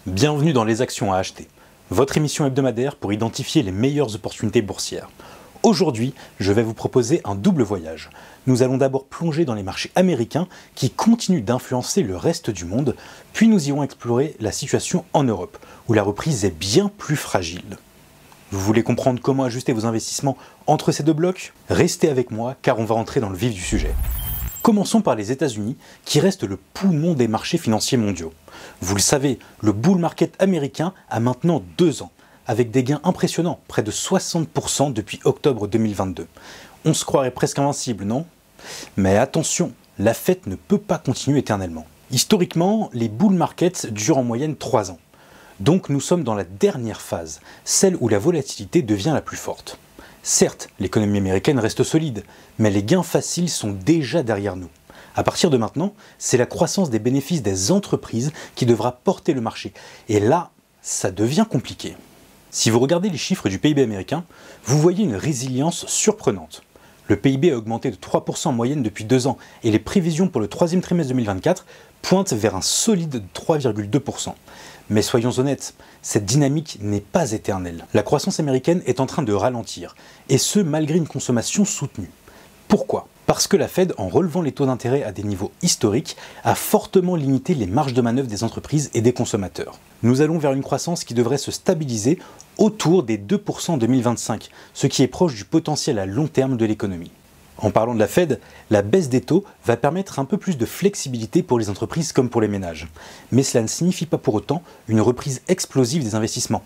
Bienvenue dans Les Actions à acheter, votre émission hebdomadaire pour identifier les meilleures opportunités boursières. Aujourd'hui, je vais vous proposer un double voyage. Nous allons d'abord plonger dans les marchés américains qui continuent d'influencer le reste du monde, puis nous irons explorer la situation en Europe, où la reprise est bien plus fragile. Vous voulez comprendre comment ajuster vos investissements entre ces deux blocs? Restez avec moi car on va rentrer dans le vif du sujet. Commençons par les États-Unis, qui restent le poumon des marchés financiers mondiaux. Vous le savez, le bull market américain a maintenant 2 ans, avec des gains impressionnants, près de 60% depuis octobre 2022. On se croirait presque invincible, non? Mais attention, la fête ne peut pas continuer éternellement. Historiquement, les bull markets durent en moyenne 3 ans. Donc nous sommes dans la dernière phase, celle où la volatilité devient la plus forte. Certes, l'économie américaine reste solide, mais les gains faciles sont déjà derrière nous. À partir de maintenant, c'est la croissance des bénéfices des entreprises qui devra porter le marché. Et là, ça devient compliqué. Si vous regardez les chiffres du PIB américain, vous voyez une résilience surprenante. Le PIB a augmenté de 3% en moyenne depuis 2 ans et les prévisions pour le 3e trimestre 2024 pointent vers un solide de 3,2%. Mais soyons honnêtes, cette dynamique n'est pas éternelle. La croissance américaine est en train de ralentir, et ce malgré une consommation soutenue. Pourquoi ? Parce que la Fed, en relevant les taux d'intérêt à des niveaux historiques, a fortement limité les marges de manœuvre des entreprises et des consommateurs. Nous allons vers une croissance qui devrait se stabiliser autour des 2% en 2025, ce qui est proche du potentiel à long terme de l'économie. En parlant de la Fed, la baisse des taux va permettre un peu plus de flexibilité pour les entreprises comme pour les ménages. Mais cela ne signifie pas pour autant une reprise explosive des investissements.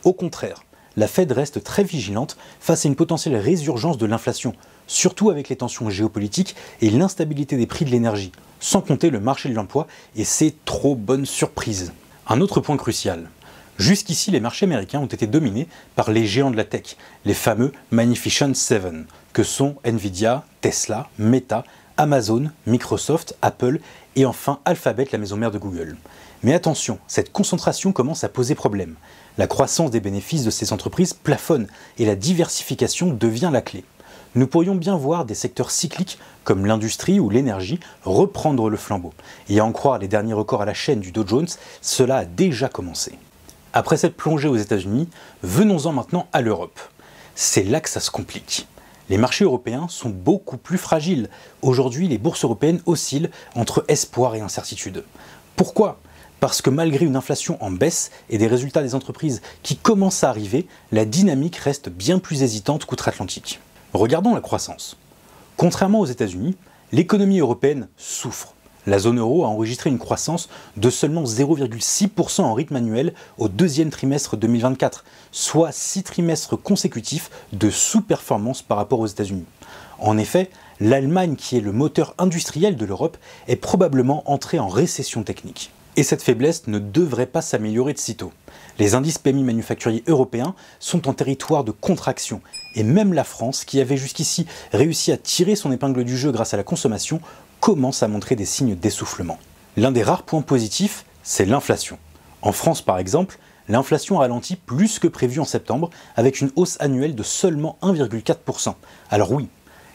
Au contraire, la Fed reste très vigilante face à une potentielle résurgence de l'inflation, surtout avec les tensions géopolitiques et l'instabilité des prix de l'énergie, sans compter le marché de l'emploi et ses trop bonnes surprises. Un autre point crucial. Jusqu'ici, les marchés américains ont été dominés par les géants de la tech, les fameux Magnificent Seven, que sont Nvidia, Tesla, Meta, Amazon, Microsoft, Apple et enfin Alphabet, la maison mère de Google. Mais attention, cette concentration commence à poser problème. La croissance des bénéfices de ces entreprises plafonne et la diversification devient la clé. Nous pourrions bien voir des secteurs cycliques comme l'industrie ou l'énergie reprendre le flambeau. Et à en croire les derniers records à la chaîne du Dow Jones, cela a déjà commencé. Après cette plongée aux États-Unis, venons-en maintenant à l'Europe. C'est là que ça se complique. Les marchés européens sont beaucoup plus fragiles. Aujourd'hui, les bourses européennes oscillent entre espoir et incertitude. Pourquoi ? Parce que malgré une inflation en baisse et des résultats des entreprises qui commencent à arriver, la dynamique reste bien plus hésitante qu'outre-Atlantique. Regardons la croissance. Contrairement aux États-Unis, l'économie européenne souffre. La zone euro a enregistré une croissance de seulement 0,6% en rythme annuel au 2e trimestre 2024, soit 6 trimestres consécutifs de sous-performance par rapport aux États-Unis. En effet, l'Allemagne, qui est le moteur industriel de l'Europe, est probablement entrée en récession technique. Et cette faiblesse ne devrait pas s'améliorer de sitôt. Les indices PMI manufacturiers européens sont en territoire de contraction, et même la France, qui avait jusqu'ici réussi à tirer son épingle du jeu grâce à la consommation, commence à montrer des signes d'essoufflement. L'un des rares points positifs, c'est l'inflation. En France par exemple, l'inflation ralentit plus que prévu en septembre, avec une hausse annuelle de seulement 1,4%. Alors oui,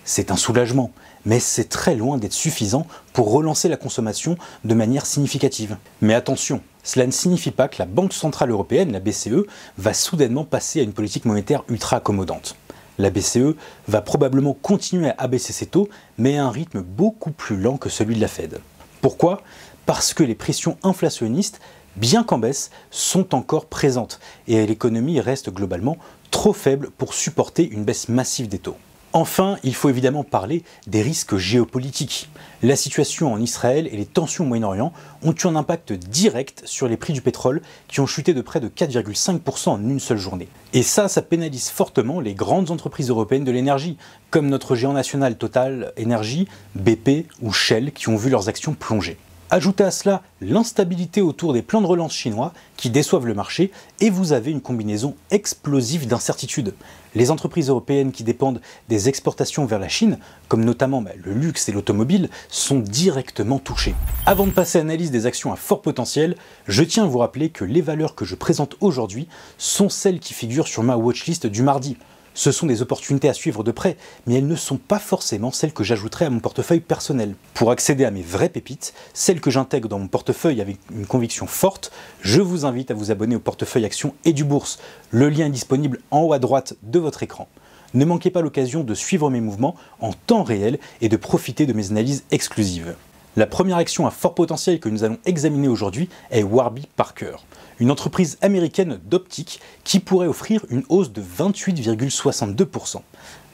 c'est un soulagement, mais c'est très loin d'être suffisant pour relancer la consommation de manière significative. Mais attention, cela ne signifie pas que la Banque Centrale Européenne, la BCE, va soudainement passer à une politique monétaire ultra accommodante. La BCE va probablement continuer à abaisser ses taux, mais à un rythme beaucoup plus lent que celui de la Fed. Pourquoi ? Parce que les pressions inflationnistes, bien qu'en baisse, sont encore présentes, et l'économie reste globalement trop faible pour supporter une baisse massive des taux. Enfin, il faut évidemment parler des risques géopolitiques. La situation en Israël et les tensions au Moyen-Orient ont eu un impact direct sur les prix du pétrole qui ont chuté de près de 4,5% en une seule journée. Et ça pénalise fortement les grandes entreprises européennes de l'énergie, comme notre géant national Total Energy, BP ou Shell qui ont vu leurs actions plonger. Ajoutez à cela l'instabilité autour des plans de relance chinois qui déçoivent le marché et vous avez une combinaison explosive d'incertitudes. Les entreprises européennes qui dépendent des exportations vers la Chine, comme notamment le luxe et l'automobile, sont directement touchées. Avant de passer à l'analyse des actions à fort potentiel, je tiens à vous rappeler que les valeurs que je présente aujourd'hui sont celles qui figurent sur ma watchlist du mardi. Ce sont des opportunités à suivre de près, mais elles ne sont pas forcément celles que j'ajouterai à mon portefeuille personnel. Pour accéder à mes vraies pépites, celles que j'intègre dans mon portefeuille avec une conviction forte, je vous invite à vous abonner au portefeuille Actions et du Bourse. Le lien est disponible en haut à droite de votre écran. Ne manquez pas l'occasion de suivre mes mouvements en temps réel et de profiter de mes analyses exclusives. La première action à fort potentiel que nous allons examiner aujourd'hui est Warby Parker, une entreprise américaine d'optique qui pourrait offrir une hausse de 28,62%.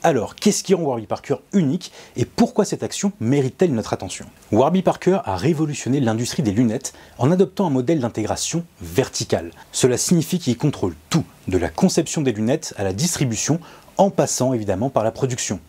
Alors, qu'est-ce qui rend Warby Parker unique et pourquoi cette action mérite-t-elle notre attention? Warby Parker a révolutionné l'industrie des lunettes en adoptant un modèle d'intégration verticale. Cela signifie qu'il contrôle tout, de la conception des lunettes à la distribution, en passant évidemment par la production.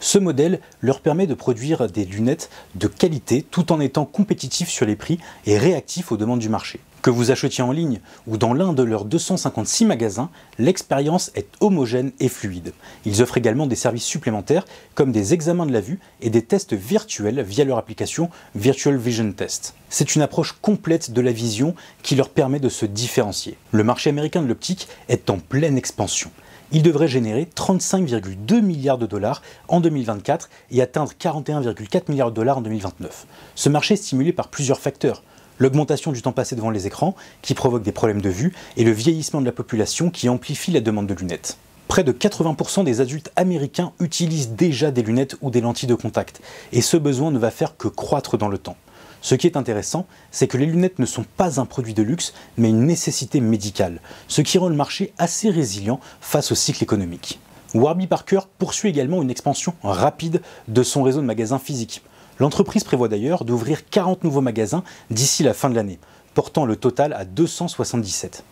Ce modèle leur permet de produire des lunettes de qualité tout en étant compétitifs sur les prix et réactifs aux demandes du marché. Que vous achetiez en ligne ou dans l'un de leurs 256 magasins, l'expérience est homogène et fluide. Ils offrent également des services supplémentaires comme des examens de la vue et des tests virtuels via leur application Virtual Vision Test. C'est une approche complète de la vision qui leur permet de se différencier. Le marché américain de l'optique est en pleine expansion. Il devrait générer 35,2 milliards de dollars en 2024 et atteindre 41,4 milliards de dollars en 2029. Ce marché est stimulé par plusieurs facteurs. L'augmentation du temps passé devant les écrans, qui provoque des problèmes de vue, et le vieillissement de la population qui amplifie la demande de lunettes. Près de 80% des adultes américains utilisent déjà des lunettes ou des lentilles de contact, et ce besoin ne va faire que croître dans le temps. Ce qui est intéressant, c'est que les lunettes ne sont pas un produit de luxe, mais une nécessité médicale, ce qui rend le marché assez résilient face au cycle économique. Warby Parker poursuit également une expansion rapide de son réseau de magasins physiques. L'entreprise prévoit d'ailleurs d'ouvrir 40 nouveaux magasins d'ici la fin de l'année, portant le total à 277.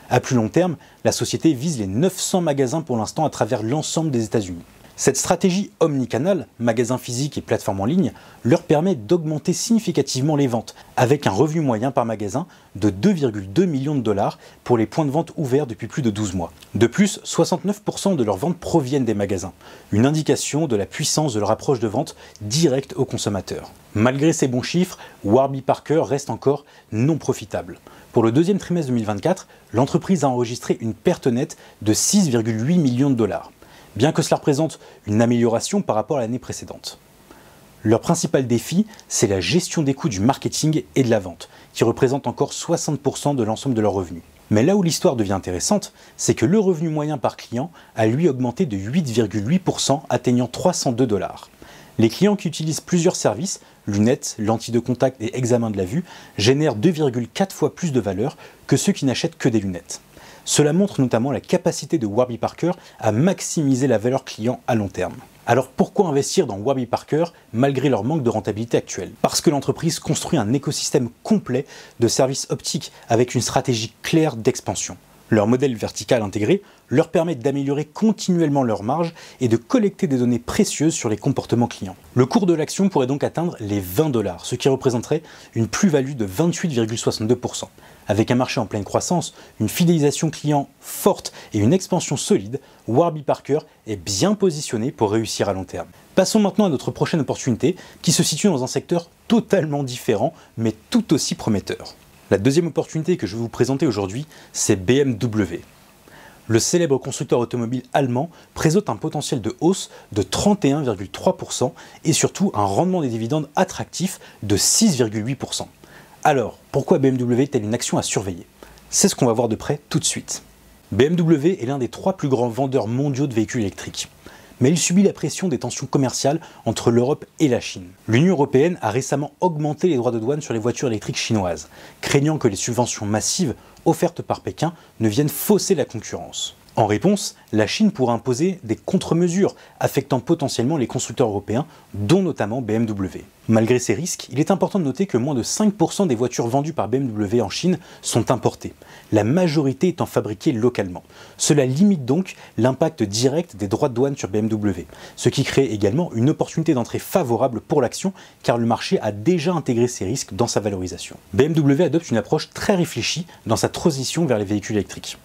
À plus long terme, la société vise les 900 magasins pour l'instant à travers l'ensemble des États-Unis. Cette stratégie omnicanal, magasins physiques et plateformes en ligne, leur permet d'augmenter significativement les ventes, avec un revenu moyen par magasin de 2,2 millions de dollars pour les points de vente ouverts depuis plus de 12 mois. De plus, 69% de leurs ventes proviennent des magasins, une indication de la puissance de leur approche de vente directe aux consommateurs. Malgré ces bons chiffres, Warby Parker reste encore non profitable. Pour le deuxième trimestre 2024, l'entreprise a enregistré une perte nette de 6,8 millions de dollars. Bien que cela représente une amélioration par rapport à l'année précédente. Leur principal défi, c'est la gestion des coûts du marketing et de la vente, qui représente encore 60% de l'ensemble de leurs revenus. Mais là où l'histoire devient intéressante, c'est que le revenu moyen par client a lui augmenté de 8,8%, atteignant 302 dollars. Les clients qui utilisent plusieurs services, lunettes, lentilles de contact et examen de la vue, génèrent 2,4 fois plus de valeur que ceux qui n'achètent que des lunettes. Cela montre notamment la capacité de Warby Parker à maximiser la valeur client à long terme. Alors pourquoi investir dans Warby Parker malgré leur manque de rentabilité actuelle? Parce que l'entreprise construit un écosystème complet de services optiques avec une stratégie claire d'expansion. Leur modèle vertical intégré leur permet d'améliorer continuellement leurs marges et de collecter des données précieuses sur les comportements clients. Le cours de l'action pourrait donc atteindre les 20 dollars, ce qui représenterait une plus-value de 28,62%. Avec un marché en pleine croissance, une fidélisation client forte et une expansion solide, Warby Parker est bien positionné pour réussir à long terme. Passons maintenant à notre prochaine opportunité qui se situe dans un secteur totalement différent mais tout aussi prometteur. La deuxième opportunité que je vais vous présenter aujourd'hui, c'est BMW. Le célèbre constructeur automobile allemand présente un potentiel de hausse de 31,3% et surtout un rendement des dividendes attractif de 6,8%. Alors, pourquoi BMW est-elle une action à surveiller? C'est ce qu'on va voir de près tout de suite. BMW est l'un des 3 plus grands vendeurs mondiaux de véhicules électriques. Mais il subit la pression des tensions commerciales entre l'Europe et la Chine. L'Union européenne a récemment augmenté les droits de douane sur les voitures électriques chinoises, craignant que les subventions massives offertes par Pékin ne viennent fausser la concurrence. En réponse, la Chine pourra imposer des contre-mesures affectant potentiellement les constructeurs européens, dont notamment BMW. Malgré ces risques, il est important de noter que moins de 5% des voitures vendues par BMW en Chine sont importées, la majorité étant fabriquée localement. Cela limite donc l'impact direct des droits de douane sur BMW, ce qui crée également une opportunité d'entrée favorable pour l'action car le marché a déjà intégré ces risques dans sa valorisation. BMW adopte une approche très réfléchie dans sa transition vers les véhicules électriques.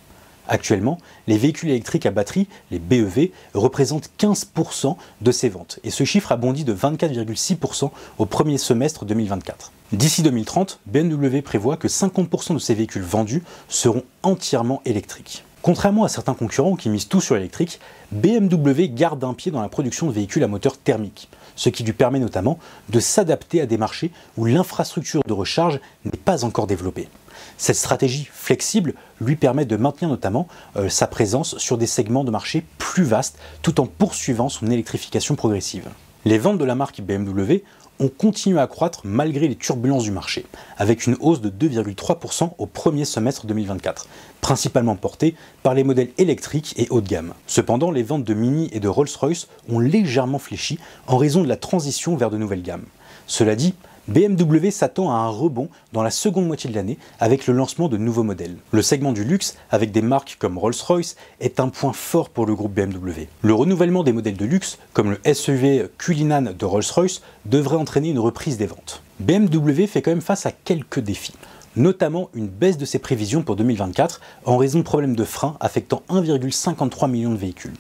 Actuellement, les véhicules électriques à batterie, les BEV, représentent 15% de ses ventes et ce chiffre a bondi de 24,6% au premier semestre 2024. D'ici 2030, BMW prévoit que 50% de ses véhicules vendus seront entièrement électriques. Contrairement à certains concurrents qui misent tout sur l'électrique, BMW garde un pied dans la production de véhicules à moteur thermique, ce qui lui permet notamment de s'adapter à des marchés où l'infrastructure de recharge n'est pas encore développée. Cette stratégie flexible lui permet de maintenir notamment sa présence sur des segments de marché plus vastes tout en poursuivant son électrification progressive. Les ventes de la marque BMW ont continué à croître malgré les turbulences du marché, avec une hausse de 2,3% au premier semestre 2024, principalement portée par les modèles électriques et haut de gamme. Cependant, les ventes de Mini et de Rolls-Royce ont légèrement fléchi en raison de la transition vers de nouvelles gammes. Cela dit, BMW s'attend à un rebond dans la seconde moitié de l'année avec le lancement de nouveaux modèles. Le segment du luxe, avec des marques comme Rolls-Royce, est un point fort pour le groupe BMW. Le renouvellement des modèles de luxe, comme le SUV Cullinan de Rolls-Royce, devrait entraîner une reprise des ventes. BMW fait quand même face à quelques défis, notamment une baisse de ses prévisions pour 2024 en raison de problèmes de frein affectant 1,53 million de véhicules.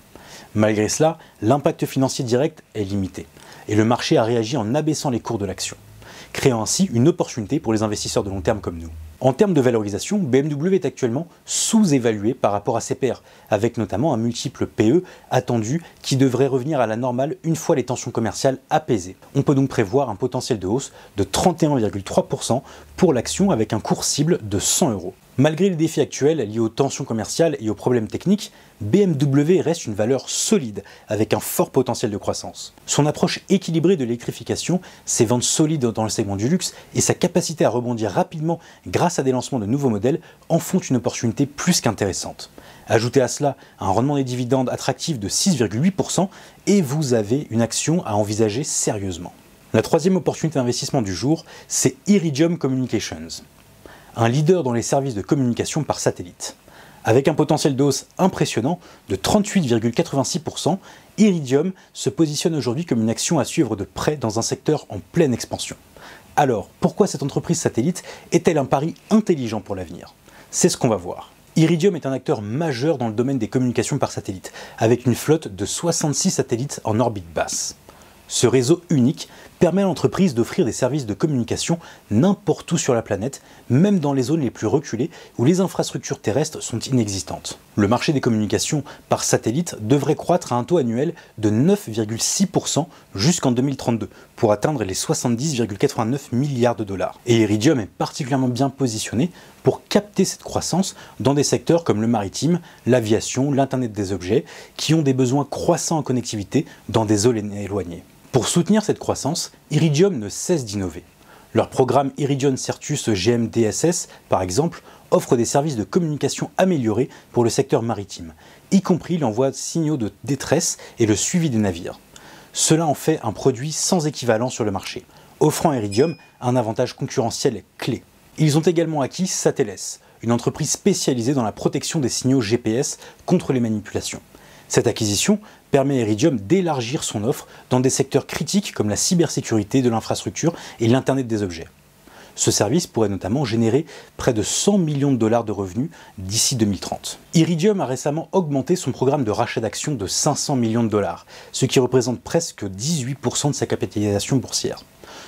Malgré cela, l'impact financier direct est limité, et le marché a réagi en abaissant les cours de l'action, créant ainsi une opportunité pour les investisseurs de long terme comme nous. En termes de valorisation, BMW est actuellement sous-évalué par rapport à ses pairs, avec notamment un multiple PE attendu qui devrait revenir à la normale une fois les tensions commerciales apaisées. On peut donc prévoir un potentiel de hausse de 31,3% pour l'action avec un cours cible de 100 €. Malgré les défis actuels liés aux tensions commerciales et aux problèmes techniques, BMW reste une valeur solide avec un fort potentiel de croissance. Son approche équilibrée de l'électrification, ses ventes solides dans le segment du luxe et sa capacité à rebondir rapidement grâce à des lancements de nouveaux modèles en font une opportunité plus qu'intéressante. Ajoutez à cela un rendement des dividendes attractif de 6,8% et vous avez une action à envisager sérieusement. La troisième opportunité d'investissement du jour, c'est Iridium Communications, un leader dans les services de communication par satellite. Avec un potentiel de hausse impressionnant de 38,86%, Iridium se positionne aujourd'hui comme une action à suivre de près dans un secteur en pleine expansion. Alors, pourquoi cette entreprise satellite est-elle un pari intelligent pour l'avenir? C'est ce qu'on va voir. Iridium est un acteur majeur dans le domaine des communications par satellite, avec une flotte de 66 satellites en orbite basse. Ce réseau unique permet à l'entreprise d'offrir des services de communication n'importe où sur la planète, même dans les zones les plus reculées où les infrastructures terrestres sont inexistantes. Le marché des communications par satellite devrait croître à un taux annuel de 9,6% jusqu'en 2032 pour atteindre les 70,89 milliards de dollars. Et Iridium est particulièrement bien positionné pour capter cette croissance dans des secteurs comme le maritime, l'aviation, l'Internet des objets, qui ont des besoins croissants en connectivité dans des zones éloignées. Pour soutenir cette croissance, Iridium ne cesse d'innover. Leur programme Iridium Certus GMDSS, par exemple, offre des services de communication améliorés pour le secteur maritime, y compris l'envoi de signaux de détresse et le suivi des navires. Cela en fait un produit sans équivalent sur le marché, offrant à Iridium un avantage concurrentiel clé. Ils ont également acquis Satelles, une entreprise spécialisée dans la protection des signaux GPS contre les manipulations. Cette acquisition permet à Iridium d'élargir son offre dans des secteurs critiques comme la cybersécurité de l'infrastructure et l'Internet des objets. Ce service pourrait notamment générer près de 100 millions de dollars de revenus d'ici 2030. Iridium a récemment augmenté son programme de rachat d'actions de 500 millions de dollars, ce qui représente presque 18% de sa capitalisation boursière.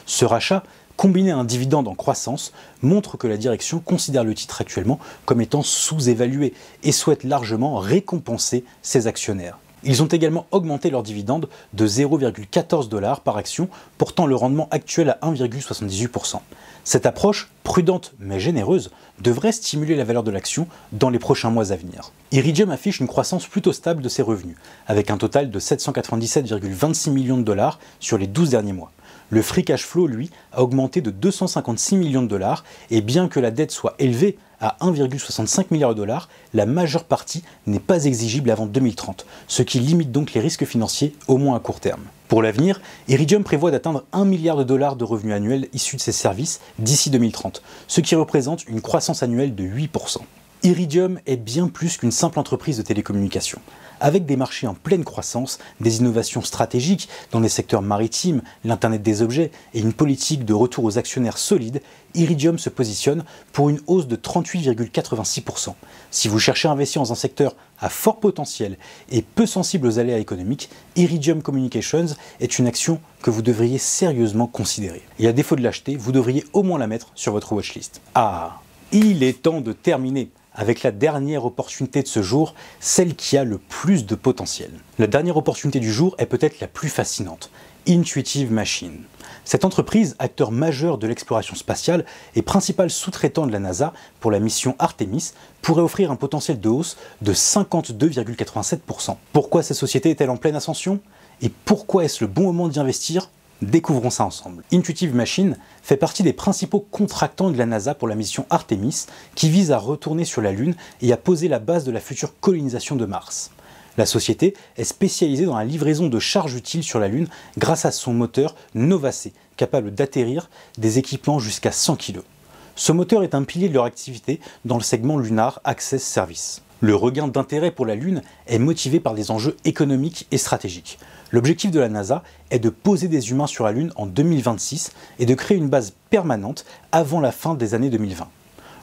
Ce rachat, combiné à un dividende en croissance, montre que la direction considère le titre actuellement comme étant sous-évalué et souhaite largement récompenser ses actionnaires. Ils ont également augmenté leur dividende de 0,14 $ par action, portant le rendement actuel à 1,78%. Cette approche, prudente mais généreuse, devrait stimuler la valeur de l'action dans les prochains mois à venir. Iridium affiche une croissance plutôt stable de ses revenus, avec un total de 797,26 millions de dollars sur les 12 derniers mois. Le free cash flow, lui, a augmenté de 256 millions de dollars, et bien que la dette soit élevée à 1,65 milliard de dollars, la majeure partie n'est pas exigible avant 2030, ce qui limite donc les risques financiers, au moins à court terme. Pour l'avenir, Iridium prévoit d'atteindre 1 milliard de dollars de revenus annuels issus de ses services d'ici 2030, ce qui représente une croissance annuelle de 8%. Iridium est bien plus qu'une simple entreprise de télécommunications. Avec des marchés en pleine croissance, des innovations stratégiques dans les secteurs maritimes, l'Internet des objets et une politique de retour aux actionnaires solide, Iridium se positionne pour une hausse de 38,86%. Si vous cherchez à investir dans un secteur à fort potentiel et peu sensible aux aléas économiques, Iridium Communications est une action que vous devriez sérieusement considérer. Et à défaut de l'acheter, vous devriez au moins la mettre sur votre watchlist. Ah, il est temps de terminer avec la dernière opportunité de ce jour, celle qui a le plus de potentiel. La dernière opportunité du jour est peut-être la plus fascinante, Intuitive Machines. Cette entreprise, acteur majeur de l'exploration spatiale et principal sous-traitant de la NASA pour la mission Artemis, pourrait offrir un potentiel de hausse de 52,87%. Pourquoi cette société est-elle en pleine ascension? Et pourquoi est-ce le bon moment d'y investir? Découvrons ça ensemble. Intuitive Machines fait partie des principaux contractants de la NASA pour la mission Artemis, qui vise à retourner sur la Lune et à poser la base de la future colonisation de Mars. La société est spécialisée dans la livraison de charges utiles sur la Lune grâce à son moteur Nova-C, capable d'atterrir des équipements jusqu'à 100 kg. Ce moteur est un pilier de leur activité dans le segment Lunar Access Service. Le regain d'intérêt pour la Lune est motivé par des enjeux économiques et stratégiques. L'objectif de la NASA est de poser des humains sur la Lune en 2026 et de créer une base permanente avant la fin des années 2020.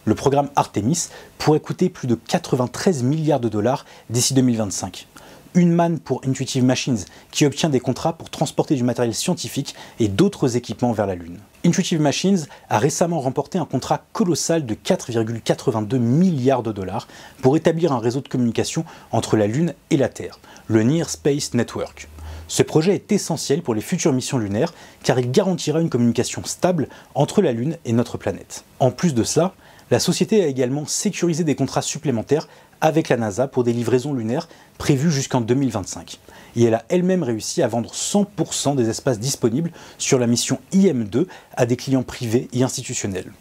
Le programme Artemis pourrait coûter plus de 93 milliards de dollars d'ici 2025. Une manne pour Intuitive Machines qui obtient des contrats pour transporter du matériel scientifique et d'autres équipements vers la Lune. Intuitive Machines a récemment remporté un contrat colossal de 4,82 milliards de dollars pour établir un réseau de communication entre la Lune et la Terre, le Near Space Network. Ce projet est essentiel pour les futures missions lunaires car il garantira une communication stable entre la Lune et notre planète. En plus de cela, la société a également sécurisé des contrats supplémentaires avec la NASA pour des livraisons lunaires prévues jusqu'en 2025. Et elle a elle-même réussi à vendre 100% des espaces disponibles sur la mission IM-2 à des clients privés et institutionnels.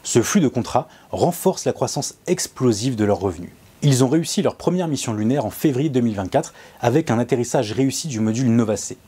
Ce flux de contrats renforce la croissance explosive de leurs revenus. Ils ont réussi leur première mission lunaire en février 2024 avec un atterrissage réussi du module Nova-C.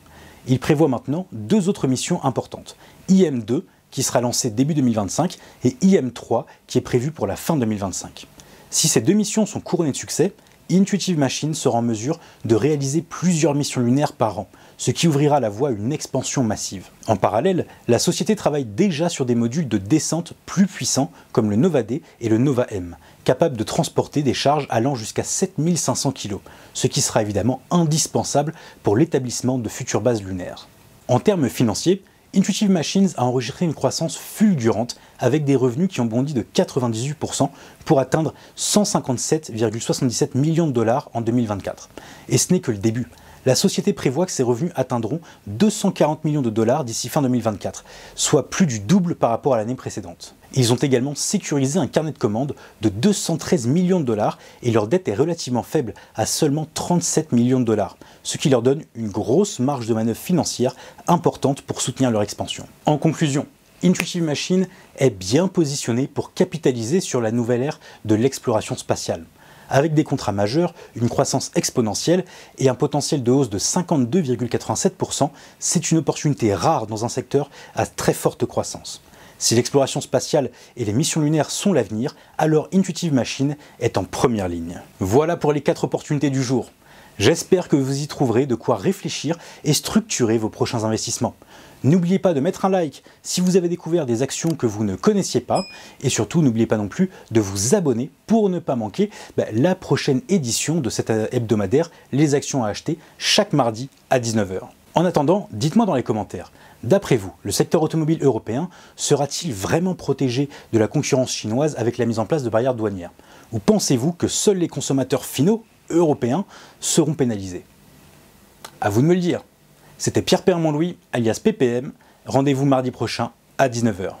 Ils prévoient maintenant 2 autres missions importantes, IM-2 qui sera lancé début 2025 et IM-3 qui est prévu pour la fin 2025. Si ces 2 missions sont couronnées de succès, Intuitive Machines sera en mesure de réaliser plusieurs missions lunaires par an, ce qui ouvrira la voie à une expansion massive. En parallèle, la société travaille déjà sur des modules de descente plus puissants comme le Nova-D et le Nova-M, capables de transporter des charges allant jusqu'à 7500 kg, ce qui sera évidemment indispensable pour l'établissement de futures bases lunaires. En termes financiers, Intuitive Machines a enregistré une croissance fulgurante avec des revenus qui ont bondi de 98% pour atteindre 157,77 millions de dollars en 2024. Et ce n'est que le début. La société prévoit que ses revenus atteindront 240 millions de dollars d'ici fin 2024, soit plus du double par rapport à l'année précédente. Ils ont également sécurisé un carnet de commandes de 213 millions de dollars et leur dette est relativement faible à seulement 37 millions de dollars, ce qui leur donne une grosse marge de manœuvre financière importante pour soutenir leur expansion. En conclusion, Intuitive Machines est bien positionné pour capitaliser sur la nouvelle ère de l'exploration spatiale. Avec des contrats majeurs, une croissance exponentielle et un potentiel de hausse de 52,87%, c'est une opportunité rare dans un secteur à très forte croissance. Si l'exploration spatiale et les missions lunaires sont l'avenir, alors Intuitive Machines est en première ligne. Voilà pour les 4 opportunités du jour. J'espère que vous y trouverez de quoi réfléchir et structurer vos prochains investissements. N'oubliez pas de mettre un like si vous avez découvert des actions que vous ne connaissiez pas et surtout n'oubliez pas non plus de vous abonner pour ne pas manquer la prochaine édition de cet hebdomadaire Les actions à acheter chaque mardi à 19 h. En attendant, dites-moi dans les commentaires, d'après vous, le secteur automobile européen sera-t-il vraiment protégé de la concurrence chinoise avec la mise en place de barrières douanières? Ou pensez-vous que seuls les consommateurs finaux européens seront pénalisés? À vous de me le dire. C'était Pierre Permont-Louis, alias PPM. Rendez-vous mardi prochain à 19 h.